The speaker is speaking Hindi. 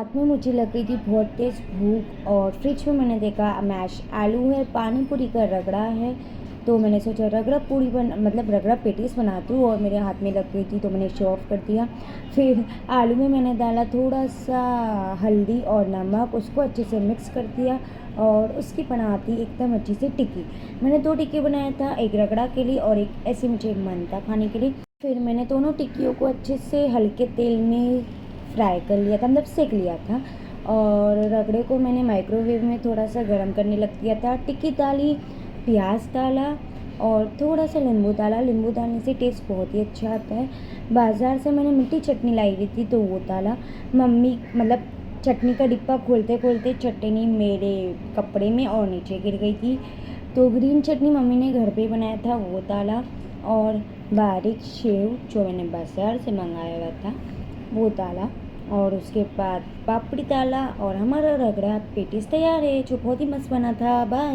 रात में मुझे लग गई थी बहुत तेज़ भूख और फ्रिज में मैंने देखा मैश आलू है, पानी पूरी का रगड़ा है। तो मैंने सोचा रगड़ा पूरी रगड़ा पेटीज बनाती हूँ और मेरे हाथ में लग गई थी तो मैंने शो ऑफ कर दिया। फिर आलू में मैंने डाला थोड़ा सा हल्दी और नमक, उसको अच्छे से मिक्स कर दिया और उसकी बनाती एकदम अच्छी सी टिक्की। मैंने 2 टिक्की बनाया था, एक रगड़ा के लिए और एक ऐसे मुझे मन था खाने के लिए। फिर मैंने दोनों टिक्कियों को अच्छे से हल्के तेल में फ्राई कर लिया था, सेक लिया था। और रगड़े को मैंने माइक्रोवेव में थोड़ा सा गर्म करने लग दिया था। टिक्की डाली, प्याज डाला और थोड़ा सा नींबू डाला। नींबू डालने से टेस्ट बहुत ही अच्छा आता है। बाज़ार से मैंने मीठी चटनी लाई हुई थी तो वो डाला। मम्मी चटनी का डिब्बा खोलते खोलते चटनी मेरे कपड़े में और नीचे गिर गई थी, तो ग्रीन चटनी मम्मी ने घर पे बनाया था वो डाला। और बारीक सेव जो मैंने बाज़ार से मंगाया हुआ था वो डाला और उसके बाद पापड़ी डाला और हमारा रगड़ा पेटीज तैयार है, जो बहुत ही मस्त बना था। बाय।